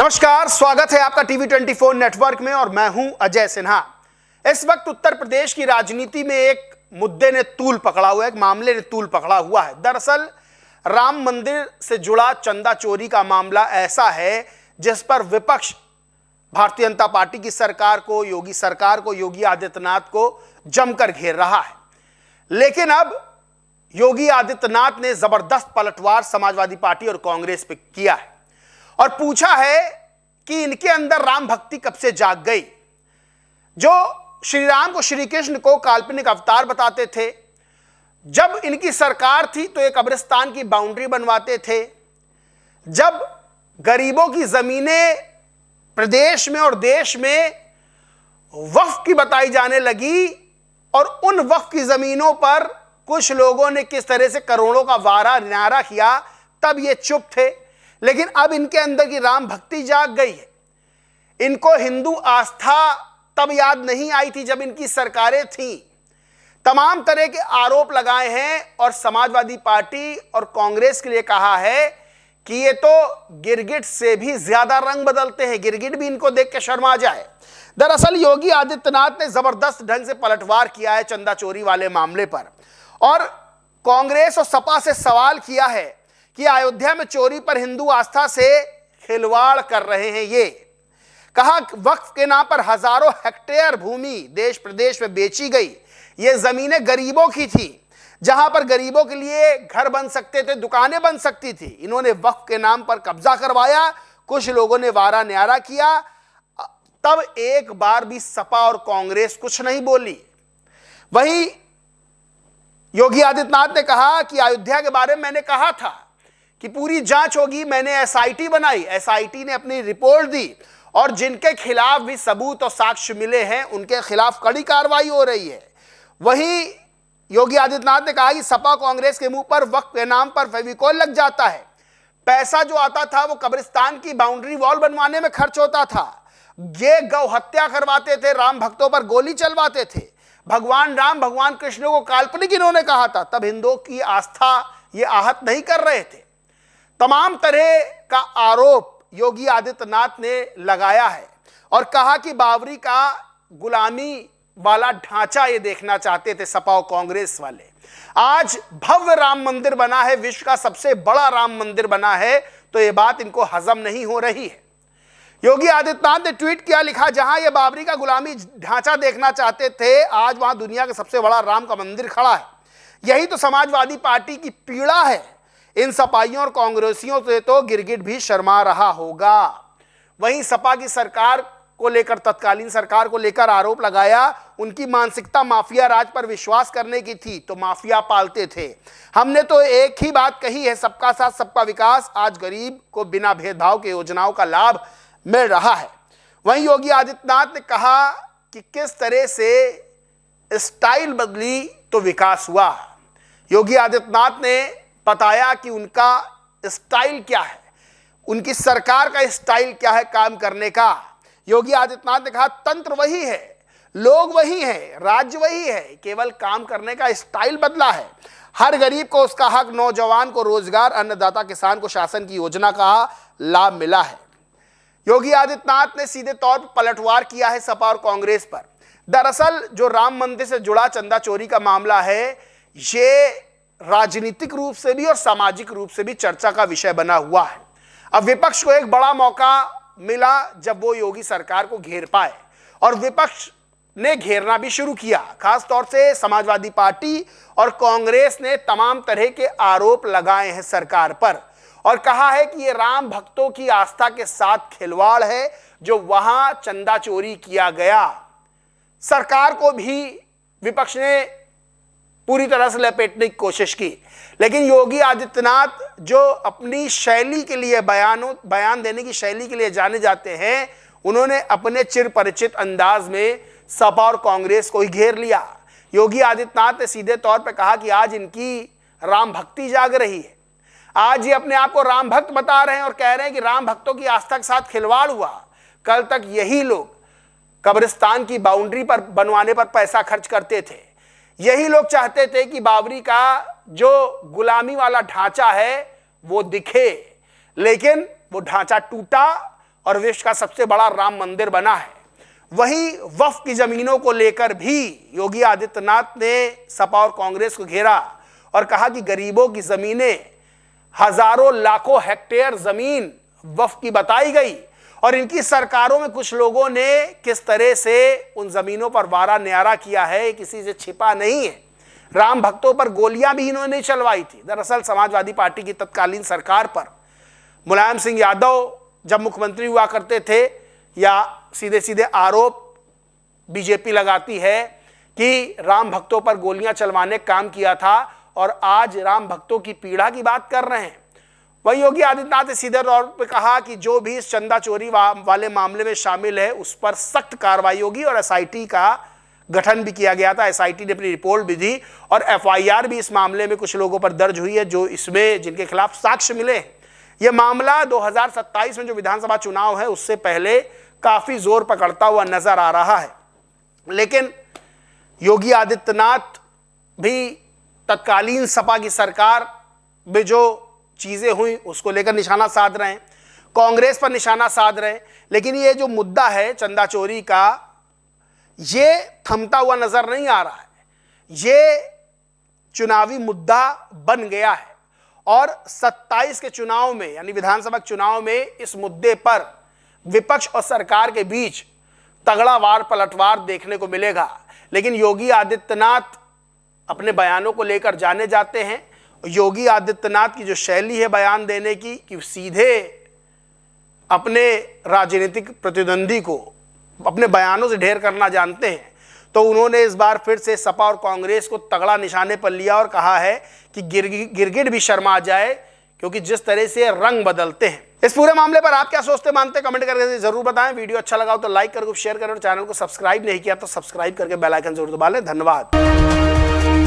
नमस्कार, स्वागत है आपका टीवी 24 नेटवर्क में और मैं हूं अजय सिन्हा। इस वक्त उत्तर प्रदेश की राजनीति में एक मुद्दे ने तूल पकड़ा हुआ है, एक मामले ने तूल पकड़ा हुआ है। दरअसल राम मंदिर से जुड़ा चंदा चोरी का मामला ऐसा है जिस पर विपक्ष भारतीय जनता पार्टी की सरकार को, योगी सरकार को, योगी आदित्यनाथ को जमकर घेर रहा है। लेकिन अब योगी आदित्यनाथ ने जबरदस्त पलटवार समाजवादी पार्टी और कांग्रेस पे किया है और पूछा है कि इनके अंदर राम भक्ति कब से जाग गई। जो श्री राम को, श्री कृष्ण को काल्पनिक अवतार बताते थे, जब इनकी सरकार थी तो एक कब्रिस्तान की बाउंड्री बनवाते थे। जब गरीबों की जमीनें प्रदेश में और देश में वक्फ की बताई जाने लगी और उन वक्फ की जमीनों पर कुछ लोगों ने किस तरह से करोड़ों का वारा न्यारा किया, तब ये चुप थे। लेकिन अब इनके अंदर की राम भक्ति जाग गई है। इनको हिंदू आस्था तब याद नहीं आई थी जब इनकी सरकारें थीं। तमाम तरह के आरोप लगाए हैं और समाजवादी पार्टी और कांग्रेस के लिए कहा है कि ये तो गिरगिट से भी ज्यादा रंग बदलते हैं, गिरगिट भी इनको देख के शर्मा जाए। दरअसल योगी आदित्यनाथ ने जबरदस्त ढंग से पलटवार किया है चंदा चोरी वाले मामले पर और कांग्रेस और सपा से सवाल किया है कि अयोध्या में चोरी पर हिंदू आस्था से खिलवाड़ कर रहे हैं। ये कहा वक्फ के नाम पर हजारों हेक्टेयर भूमि देश प्रदेश में बेची गई। ये जमीनें गरीबों की थी, जहां पर गरीबों के लिए घर बन सकते थे, दुकानें बन सकती थी। इन्होंने वक्फ के नाम पर कब्जा करवाया, कुछ लोगों ने वारा न्यारा किया। तब एक बार भी सपा और कांग्रेस कुछ नहीं बोली। वहीं योगी आदित्यनाथ ने कहा कि अयोध्या के बारे में मैंने कहा था कि पूरी जांच होगी, मैंने एसआईटी बनाई, एसआईटी ने अपनी रिपोर्ट दी और जिनके खिलाफ भी सबूत और साक्ष्य मिले हैं उनके खिलाफ कड़ी कार्रवाई हो रही है। वहीं योगी आदित्यनाथ ने कहा कि सपा कांग्रेस के मुंह पर वक्फ के नाम पर फेविकॉल लग जाता है। पैसा जो आता था वो कब्रिस्तान की बाउंड्री वॉल बनवाने में खर्च होता था। ये गौ हत्या करवाते थे, राम भक्तों पर गोली चलवाते थे। भगवान राम, भगवान कृष्ण को काल्पनिक इन्होंने कहा था, तब हिंदुओं की आस्था ये आहत नहीं कर रहे थे। तमाम तरह का आरोप योगी आदित्यनाथ ने लगाया है और कहा कि बाबरी का गुलामी वाला ढांचा ये देखना चाहते थे सपा और कांग्रेस वाले। आज भव्य राम मंदिर बना है, विश्व का सबसे बड़ा राम मंदिर बना है, तो ये बात इनको हजम नहीं हो रही है। योगी आदित्यनाथ ने ट्वीट किया, लिखा जहां ये बाबरी का गुलामी ढांचा देखना चाहते थे, आज वहां दुनिया का सबसे बड़ा राम का मंदिर खड़ा है। यही तो समाजवादी पार्टी की पीड़ा है। इन सपाइयों और कांग्रेसियों से तो गिरगिट भी शर्मा रहा होगा। वहीं सपा की सरकार को लेकर, तत्कालीन सरकार को लेकर आरोप लगाया, उनकी मानसिकता माफिया राज पर विश्वास करने की थी, तो माफिया पालते थे। हमने तो एक ही बात कही है, सबका साथ सबका विकास। आज गरीब को बिना भेदभाव के योजनाओं का लाभ मिल रहा है। वहीं योगी आदित्यनाथ ने कहा कि किस तरह से स्टाइल बदली तो विकास हुआ। योगी आदित्यनाथ ने बताया कि उनका स्टाइल क्या है, उनकी सरकार का स्टाइल क्या है काम करने का। योगी आदित्यनाथ ने कहा तंत्र वही है, लोग वही हैं, राज्य वही है, केवल काम करने का स्टाइल बदला है। हर गरीब को उसका हक, नौजवान को रोजगार, अन्नदाता किसान को शासन की योजना का लाभ मिला है। योगी आदित्यनाथ ने सीधे तौर पर पलटवार किया है सपा और कांग्रेस पर। दरअसल जो राम मंदिर से जुड़ा चंदा चोरी का मामला है, ये राजनीतिक रूप से भी और सामाजिक रूप से भी चर्चा का विषय बना हुआ है। अब विपक्ष को एक बड़ा मौका मिला जब वो योगी सरकार को घेर पाए और विपक्ष ने घेरना भी शुरू किया। खास तौर से समाजवादी पार्टी और कांग्रेस ने तमाम तरह के आरोप लगाए हैं सरकार पर और कहा है कि ये राम भक्तों की आस्था के साथ खिलवाड़ है जो वहां चंदा चोरी किया गया। सरकार को भी विपक्ष ने पूरी तरह से लपेटने की कोशिश की, लेकिन योगी आदित्यनाथ जो अपनी शैली के लिए, बयान देने की शैली के लिए जाने जाते हैं, उन्होंने अपने चिर परिचित अंदाज में सपा और कांग्रेस को ही घेर लिया। योगी आदित्यनाथ ने सीधे तौर पर कहा कि आज इनकी राम भक्ति जाग रही है। आज ये अपने आप को राम भक्त बता रहे हैं और कह रहे हैं कि राम भक्तों की आस्था के साथ खिलवाड़ हुआ। कल तक यही लोग कब्रिस्तान की बाउंड्री पर बनवाने पर पैसा खर्च करते थे। यही लोग चाहते थे कि बाबरी का जो गुलामी वाला ढांचा है वो दिखे, लेकिन वो ढांचा टूटा और विश्व का सबसे बड़ा राम मंदिर बना है। वहीं वक्फ की जमीनों को लेकर भी योगी आदित्यनाथ ने सपा और कांग्रेस को घेरा और कहा कि गरीबों की जमीनें, हजारों लाखों हेक्टेयर जमीन वक्फ की बताई गई और इनकी सरकारों में कुछ लोगों ने किस तरह से उन जमीनों पर वारा न्यारा किया है, किसी से छिपा नहीं है। राम भक्तों पर गोलियां भी इन्होंने चलवाई थी। दरअसल समाजवादी पार्टी की तत्कालीन सरकार पर मुलायम सिंह यादव जब मुख्यमंत्री हुआ करते थे, या सीधे सीधे आरोप बीजेपी लगाती है कि राम भक्तों पर गोलियां चलवाने का काम किया था और आज राम भक्तों की पीड़ा की बात कर रहे हैं। वही योगी आदित्यनाथ ने सीधे तौर पर कहा कि जो भी इस चंदा चोरी वाले मामले में शामिल है उस पर सख्त कार्रवाई होगी और एसआईटी का गठन भी किया गया था। एसआईटी ने अपनी रिपोर्ट भी दी और एफआईआर भी इस मामले में कुछ लोगों पर दर्ज हुई है जो इसमें जिनके खिलाफ साक्ष्य मिले। यह मामला 2027 में जो विधानसभा चुनाव है उससे पहले काफी जोर पकड़ता हुआ नजर आ रहा है। लेकिन योगी आदित्यनाथ भी तत्कालीन सपा की सरकार में जो चीजें हुई उसको लेकर निशाना साध रहे हैं, कांग्रेस पर निशाना साध रहे हैं। लेकिन ये जो मुद्दा है चंदा चोरी का, ये थमता हुआ नजर नहीं आ रहा है। ये चुनावी मुद्दा बन गया है और 27 के चुनाव में यानी विधानसभा चुनाव में इस मुद्दे पर विपक्ष और सरकार के बीच तगड़ा वार पलटवार देखने को मिलेगा। लेकिन योगी आदित्यनाथ अपने बयानों को लेकर जाने जाते हैं। योगी आदित्यनाथ की जो शैली है बयान देने की, कि सीधे अपने राजनीतिक प्रतिद्वंदी को अपने बयानों से ढेर करना जानते हैं, तो उन्होंने इस बार फिर से सपा और कांग्रेस को तगड़ा निशाने पर लिया और कहा है कि गिरगिट भी शर्मा जाए, क्योंकि जिस तरह से रंग बदलते हैं। इस पूरे मामले पर आप क्या सोचते मानते हैं कमेंट करके जरूर बताएं। वीडियो अच्छा लगा हो तो लाइक करो, शेयर करें और चैनल को सब्सक्राइब नहीं किया तो सब्सक्राइब करके बेल आइकन जरूर दबा लें। धन्यवाद।